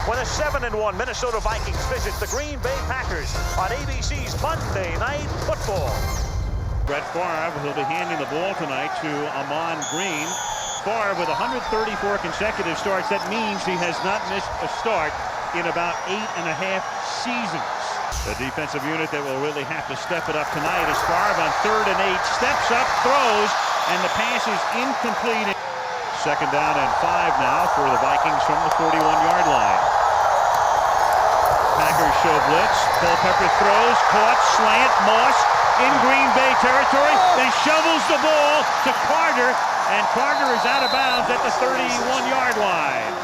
when the 7-1 Minnesota Vikings visit the Green Bay Packers on ABC's Monday Night Football. Brett Favre will be handing the ball tonight to Ahman Green. Favre with 134 consecutive starts. That means he has not missed a start in about 8.5 seasons. The defensive unit that will really have to step it up tonight is Favre on 3rd and 8. Steps up, throws, and the pass is incomplete. 2nd down and 5 now for the Vikings from the 41-yard line. Packers show blitz. Culpepper throws, caught, slant, Moss in Green Bay territory, then shovels the ball to Carter, and Carter is out of bounds at the 31-yard line.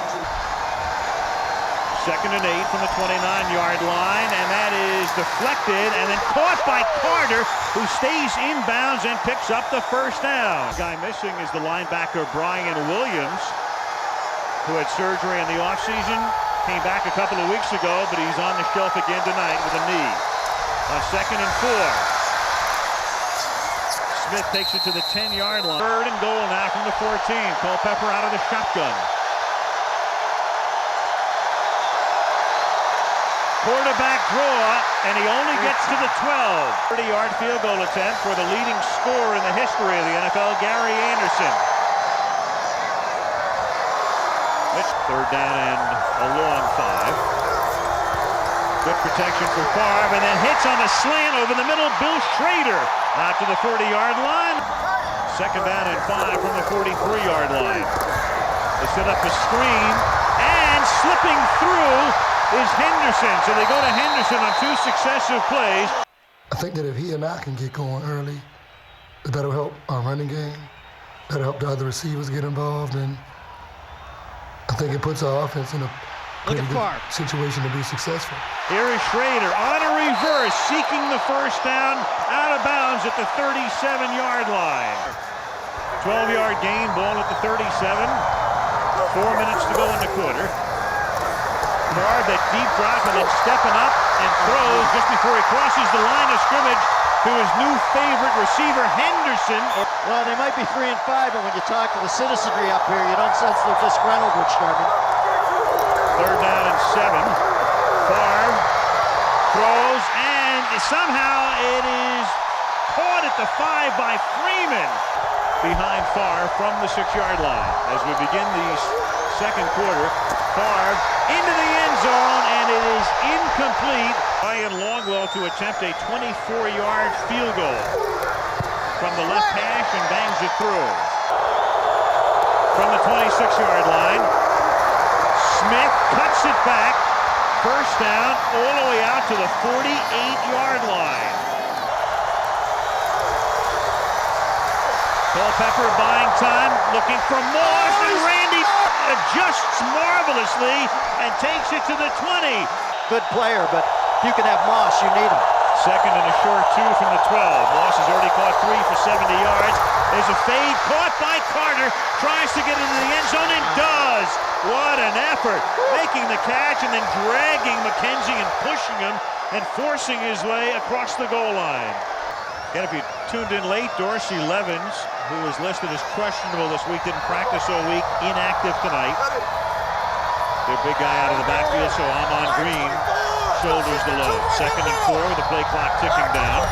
2nd and 8 from the 29-yard line, and that is deflected and then caught by Carter, who stays inbounds and picks up the 1st down. The guy missing is the linebacker Brian Williams, who had surgery in the offseason, came back a couple of weeks ago, but he's on the shelf again tonight with a knee. On 2nd and 4. Smith takes it to the 10-yard line. 3rd and goal now from the 14. Culpepper out of the shotgun. Quarterback draw, and he only gets to the 12. 30-yard field goal attempt for the leading scorer in the history of the NFL, Gary Anderson. 3rd down and a long 5. Good protection for Favre, and then hits on a slant over the middle. Bill Schrader out to the 40-yard line. 2nd down and 5 from the 43-yard line. They set up a screen, and slipping through is Henderson. So they go to Henderson on 2 successive plays. I think that if he and I can get going early, that'll help our running game. That'll help the other receivers get involved, and I think it puts our offense in a pretty good situation to be successful. Here is Schrader on a reverse, seeking the 1st down, out of bounds at the 37-yard line. 12-yard gain, ball at the 37. 4 minutes to go in the quarter. Favre, that deep drop, and then stepping up and throws just before he crosses the line of scrimmage to his new favorite receiver, Henderson. Well, they might be 3 and 5, but when you talk to the citizenry up here, you don't sense they're disgruntled with Sherman. 3rd down and 7. Favre throws, and somehow it is caught at the 5 by Freeman behind Favre from the 6-yard line. As we begin the 2nd quarter, Favre into the end zone, and it is incomplete. Ryan Longwell to attempt a 24-yard field goal from the left hash and bangs it through. From the 26-yard line, Smith cuts it back. 1st down all the way out to the 48-yard line. Culpepper buying time, looking for Moss, and Randy adjusts marvelously and takes it to the 20. Good player, but if you can have Moss, you need him. 2nd and a short 2 from the 12. Moss has already caught 3 for 70 yards. There's a fade caught by Carter. Tries to get into the end zone and does. What an effort. Making the catch and then dragging McKenzie and pushing him and forcing his way across the goal line. And if you tuned in late, Dorsey Levens, who was listed as questionable this week, didn't practice all week, inactive tonight. Their big guy out of the backfield, so Ahman Green shoulders the load. 2nd and 4 with the play clock ticking down.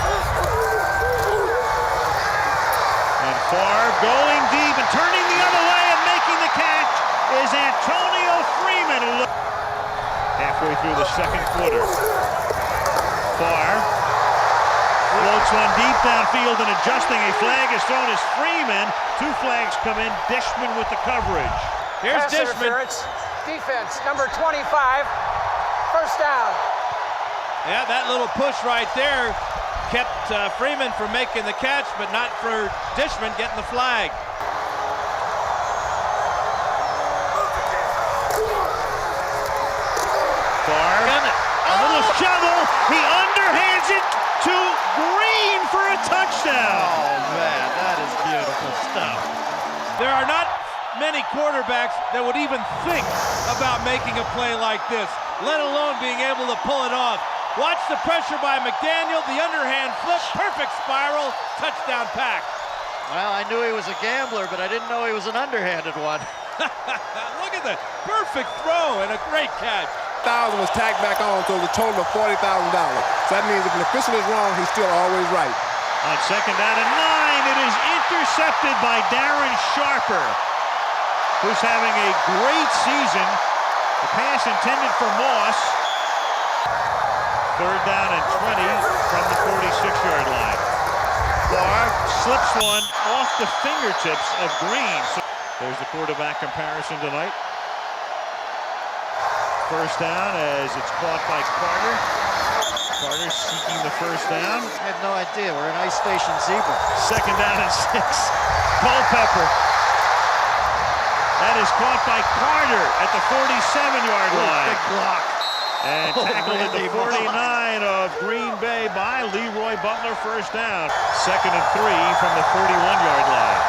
And Favre going deep and turning the other way and making the catch is Antonio Freeman. Halfway through the 2nd quarter. Favre floats one deep downfield and adjusting. A flag is thrown as Freeman. 2 flags come in. Dishman with the coverage. Here's Dishman. Defense, number 25. 1st down. Yeah, that little push right there kept Freeman from making the catch, but not for Dishman getting the flag. Favre, a little shovel. He underhands it to Green for a touchdown. Oh, man, that is beautiful stuff. There are not many quarterbacks that would even think about making a play like this, let alone being able to pull it off. Watch the pressure by McDaniel, the underhand flip, perfect spiral, touchdown Pack. Well, I knew he was a gambler, but I didn't know he was an underhanded one. Look at that, perfect throw and a great catch. $5,000 was tacked back on, so it was a total of $40,000. So that means if an official is wrong, he's still always right. On second down and 9, it is intercepted by Darren Sharper, who's having a great season. The pass intended for Moss. Third down and 20 from the 46-yard line. Barr slips one off the fingertips of Green. So there's the quarterback comparison tonight. First down as it's caught by Carter. Carter seeking the first down. I have no idea. We're an ice station zebra. Second down and 6. Culpepper. That is caught by Carter at the 47-yard line. Big block. And tackled at the 49 of Green Bay by Leroy Butler, first down. Second and 3 from the 41-yard line.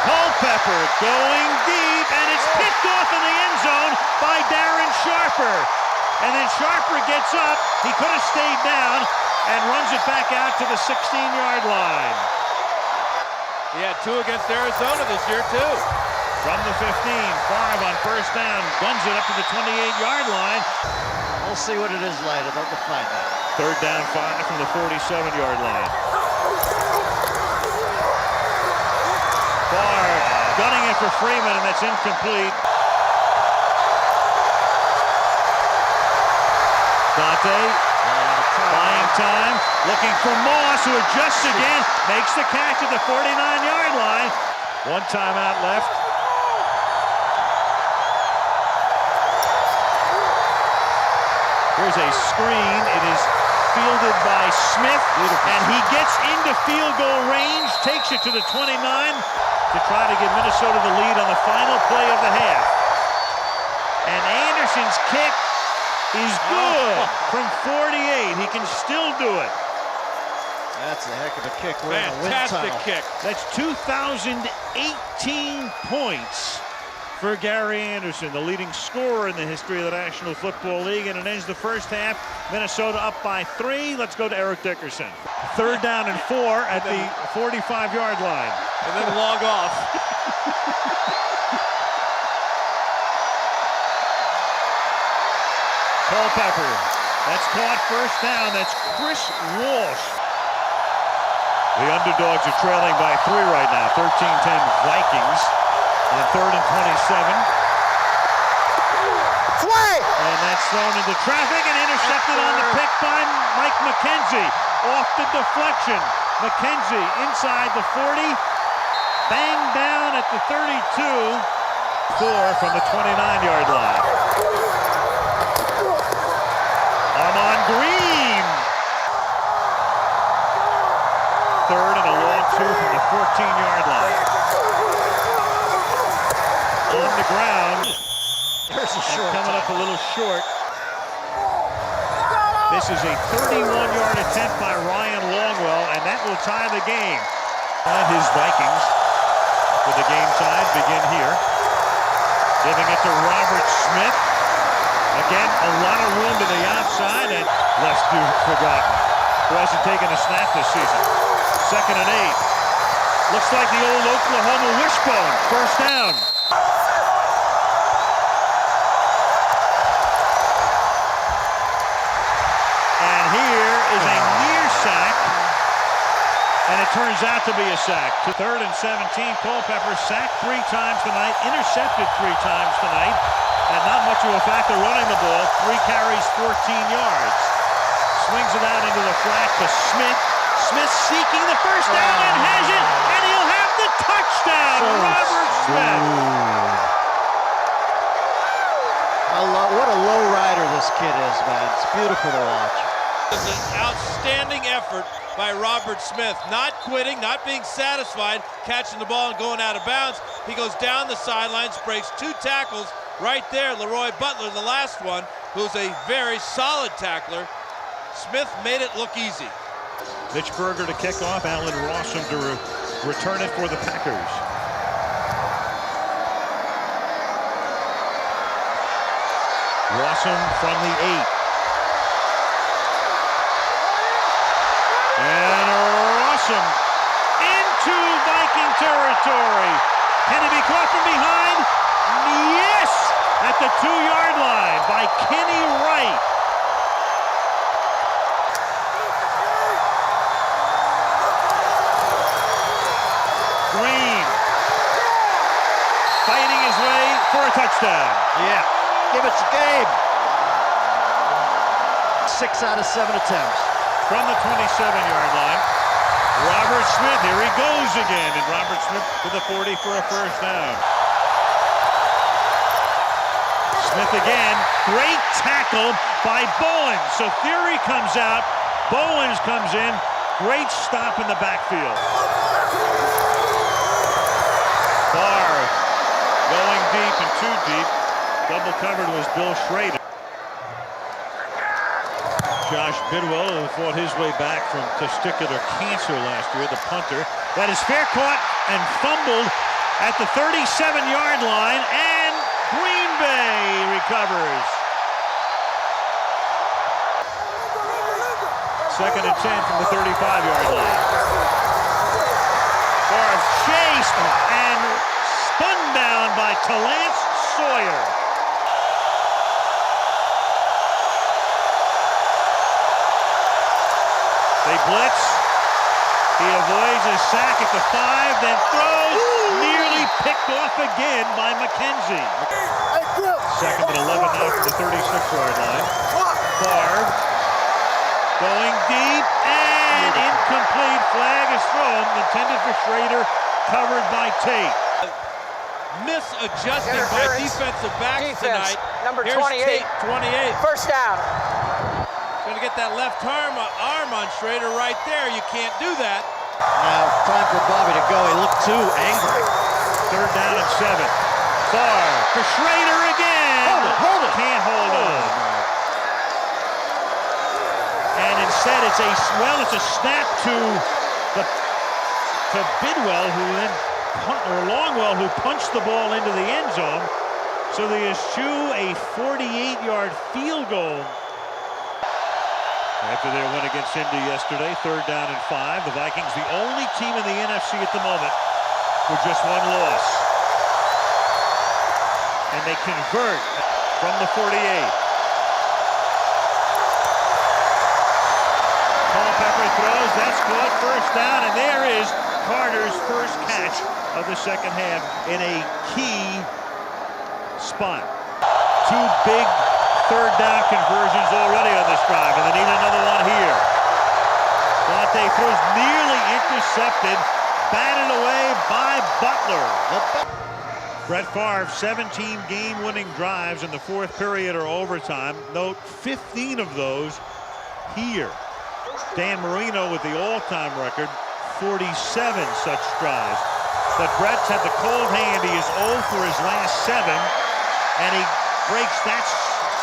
Culpepper going deep, and it's picked off in the end zone by Darren Sharper. And then Sharper gets up. He could have stayed down and runs it back out to the 16-yard line. He had 2 against Arizona this year, too. From the 15, Favre on first down, guns it up to the 28-yard line. We'll see what it is later. They'll define that. Third down 5 from the 47-yard line. Favre gunning it for Freeman, and that's incomplete. Dante buying time, looking for Moss, who adjusts again, makes the catch at the 49-yard line. One timeout left. Here's a screen. It is fielded by Smith, and he gets into field goal range, takes it to the 29 to try to give Minnesota the lead on the final play of the half. And Anderson's kick is good from 48. He can still do it. That's a heck of a kick. We're in a wind Fantastic tunnel. kick. That's 2018 points for Gary Anderson, the leading scorer in the history of the National Football League, and it ends the first half. Minnesota up by 3. Let's go to Eric Dickerson. Third down and 4 at the 45-yard line. And then log off. Culpepper. That's caught first down. That's Chris Walsh. The underdogs are trailing by 3 right now. 13-10 Vikings. On third and 27. Flag! And that's thrown into traffic and intercepted on the pick by Mike McKenzie. Off the deflection. McKenzie inside the 40. Banged down at the 32. 4 from the 29-yard line. Armon Green. Third and a long 2 from the 14-yard line. On the ground. There's a short Coming up a little short. This is a 31-yard attempt by Ryan Longwell, and that will tie the game. And his Vikings, with the game tied, begin here. Giving it to Robert Smith. Again, a lot of room to the outside, and left forgotten. Who hasn't taken a snap this season. Second and 8. Looks like the old Oklahoma wishbone. First down. And here is a near sack, and it turns out to be a sack. Third and 17, Culpepper sacked 3 times tonight, intercepted 3 times tonight, and not much of a factor running the ball. 3 carries, 14 yards. Swings it out into the flat to Smith. Smith seeking the first down and has it, and he'll have the touchdown. Robert Smith. What a low rider this kid is, man. It's beautiful to watch. It's an outstanding effort by Robert Smith. Not quitting, not being satisfied, catching the ball and going out of bounds. He goes down the sidelines, breaks 2 tackles right there. Leroy Butler, the last one, who's a very solid tackler. Smith made it look easy. Mitch Berger to kick off, Alan Rossum to return it for the Packers. Rossum from the 8. And Rossum into Viking territory. Can it be caught from behind? Yes! At the 2-yard line by Kenny Wright. Green fighting his way for a touchdown. Yeah, give us a game. 6 out of 7 attempts. From the 27-yard line, Robert Smith, here he goes again, and Robert Smith to the 40 for a first down. Smith again, great tackle by Bowens. So Theory comes out, Bowens comes in, great stop in the backfield. Favre going deep and too deep. Double covered was Bill Schrader. Josh Bidwell, who fought his way back from testicular cancer last year, the punter. That is fair caught and fumbled at the 37-yard line, and Green Bay recovers. 2nd and 10 from the 35-yard line. Favre chased and spun down by Talance Sawyer. They blitz. He avoids a sack at the 5, then throws. Nearly picked off again by McKenzie. 2nd and 11 now from the 36-yard line. Favre going deep and incomplete. Flag is thrown. Intended for Schrader. Covered by Tate. Misadjusted by defensive backs tonight. Number Here's 28. Tate, 28. First down. Going to get that left arm on Schrader right there. You can't do that. Now, time for Bobby to go. He looked too angry. 3rd down and 7. Favre for Schrader again. Hold it. Can't hold on. And instead it's a snap to Bidwell, who then Longwell, who punched the ball into the end zone. So they eschew a 48-yard field goal. After their win against Indy yesterday, 3rd down and 5. The Vikings, the only team in the NFC at the moment with just 1 loss. And they convert from the 48. Culpepper throws, that's caught, first down, and there is Carter's first catch of the second half in a key spot. 2 big 3rd down conversions already on this drive, and they need another one here. Dante throws, nearly intercepted, batted away by Butler. Brett Favre, 17 game-winning drives in the 4th period or overtime. Note 15 of those here. Dan Marino with the all-time record, 47 such drives. But Brett's had the cold hand. He is 0 for his last 7, and he breaks that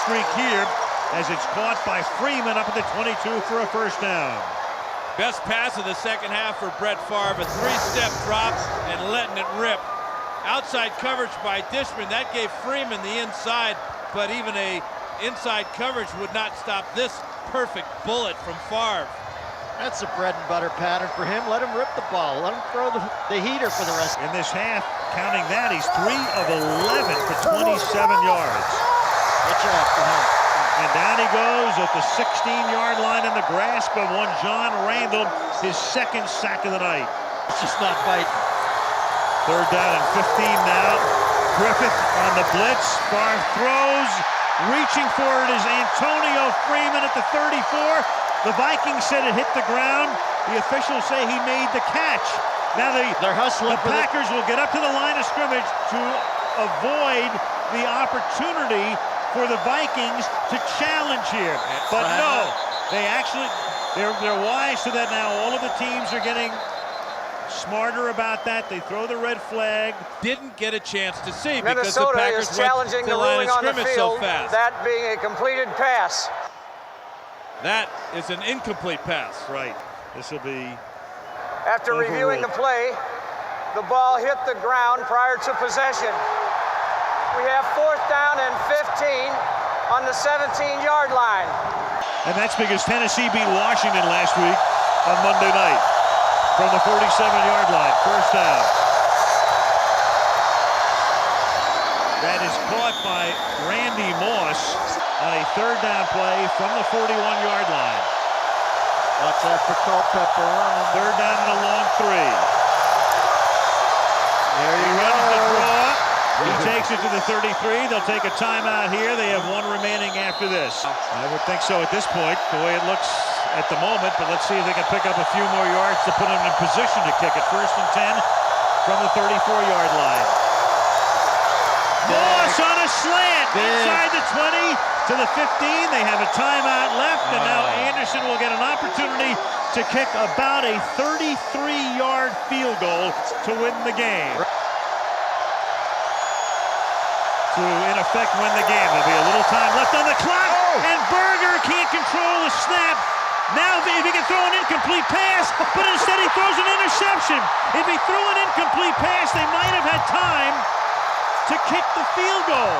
streak here as it's caught by Freeman up at the 22 for a first down. Best pass of the second half for Brett Favre, a 3-step drop and letting it rip. Outside coverage by Dishman, that gave Freeman the inside, but even a inside coverage would not stop this perfect bullet from Favre. That's a bread and butter pattern for him. Let him rip the ball. Let him throw the heater for the rest. In this half, counting that, he's 3 of 11 for 27 yards. Good job for him. And down he goes at the 16-yard line in the grasp of one John Randall, his 2nd sack of the night. It's just not biting. 3rd down and 15 now. Griffith on the blitz. Favre throws. Reaching for it is Antonio Freeman at the 34. The Vikings said it hit the ground. The officials say he made the catch. Now they're hustling. The Packers will get up to the line of scrimmage to avoid the opportunity for the Vikings to challenge here. But no, they're wise to that now. All of the teams are getting smarter about that. They throw the red flag. Didn't get a chance to see because the Minnesota Packers is challenging went to the the line ruling of on the scrimmage field, so fast. that being a completed pass. That is an incomplete pass. Right. This will be After reviewing the play, the ball hit the ground prior to possession. We have 4th down and 15 on the 17-yard line. And that's because Tennessee beat Washington last week on Monday night from the 47-yard line. First down. That is caught by Randy Moss on a third down play from the 41-yard line. Watch that for Culpepper running. Third down and a long 3. There He you runs the go. draw. He takes it to the 33. They'll take a timeout here. They have 1 remaining after this. I would think so at this point, the way it looks at the moment, but let's see if they can pick up a few more yards to put them in position to kick it. 1st and 10 from the 34-yard line. Moss on a slant inside the 20 to the 15. They have a timeout left, and now Anderson will get an opportunity to kick about a 33-yard field goal to win the game. To, in effect, win the game. There'll be a little time left on the clock, and Berger can't control the snap. Now, if he can throw an incomplete pass, but instead he throws an interception. If he threw an incomplete pass, they might have had time to kick the field goal.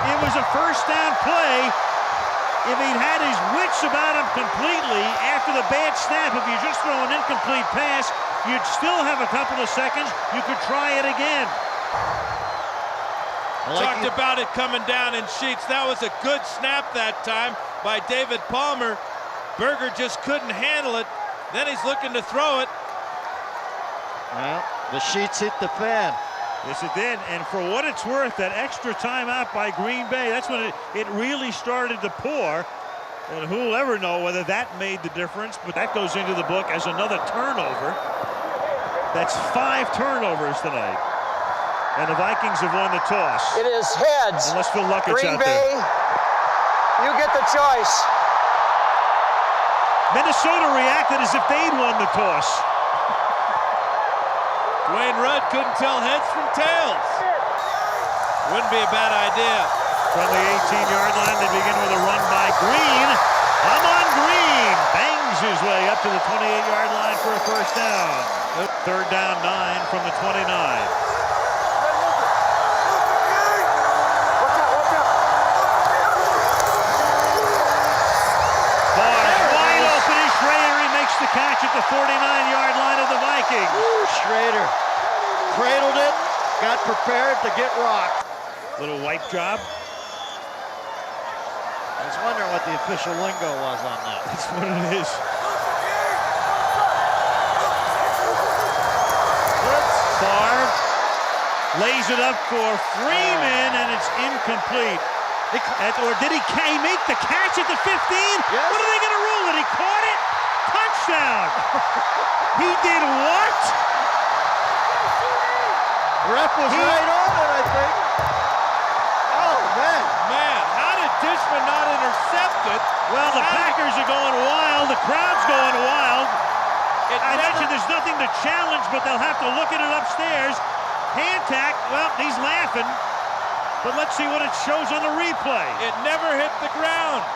It was a first down play. If he'd had his wits about him completely after the bad snap, if you just throw an incomplete pass, you'd still have a couple of seconds. You could try it again. Talked about it coming down in sheets. That was a good snap that time by David Palmer. Berger just couldn't handle it. Then he's looking to throw it. Well, the sheets hit the fan. Yes, it did. And for what it's worth, that extra timeout by Green Bay, that's when it really started to pour. And who'll ever know whether that made the difference, but that goes into the book as another turnover. That's 5 turnovers tonight. And the Vikings have won the toss. It is heads. Unless Phil Luckett's Green out Bay, there. you get the choice. Minnesota reacted as if they'd won the toss. Dwayne Rudd couldn't tell heads from tails. Wouldn't be a bad idea. From the 18-yard line, they begin with a run by Green. Amon Green bangs his way up to the 28-yard line for a first down. 3rd down 9 from the 29. The catch at the 49-yard line of the Vikings. Ooh, Schrader cradled it, got prepared to get rocked. Little wipe job. I was wondering what the official lingo was on that. That's what it is. Favre lays it up for Freeman, and it's incomplete. Or did he make the catch at the 15? Yes. What are they going to rule? That he caught it? Touchdown! He did what? Ref was right on it, I think. Oh, man. Man, how did Dishman not intercept it? Well, the Packers are going wild. The crowd's going wild. I mentioned there's nothing to challenge, but they'll have to look at it upstairs. Hand tack, well, he's laughing. But let's see what it shows on the replay. It never hit the ground.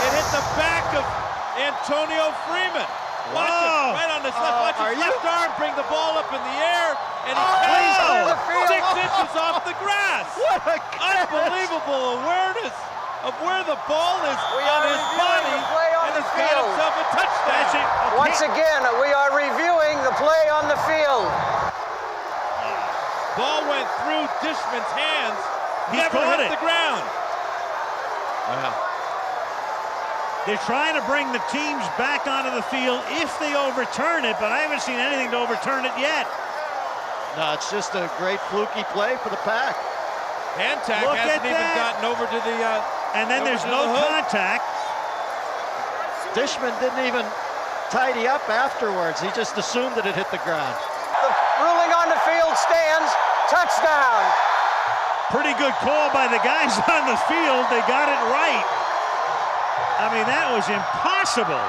It hit the back of Antonio Freeman. Watch it, right on his left. Watch his left arm bring the ball up in the air, and he catches it 6 inches off the grass. What a catch. Unbelievable awareness of where the ball is on his body, on and the he's got field. himself a touchdown. That's it. Okay. Once again, we are reviewing the play on the field. Ball went through Dishman's hands, He never caught hit it. the ground. They're trying to bring the teams back onto the field if they overturn it, but I haven't seen anything to overturn it yet. No, it's just a great fluky play for the Pack. Hand tag Look hasn't at even that. gotten over to the And then over there's to no the hook. contact. Dishman didn't even tidy up afterwards. He just assumed that it hit the ground. The ruling on the field stands. Touchdown. Pretty good call by the guys on the field. They got it right. I mean, that was impossible.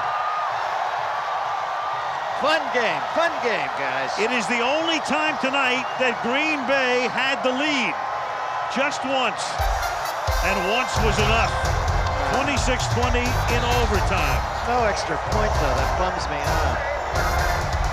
Fun game, guys. It is the only time tonight that Green Bay had the lead. Just once. And once was enough. 26-20 in overtime. No extra point, though. That bums me out.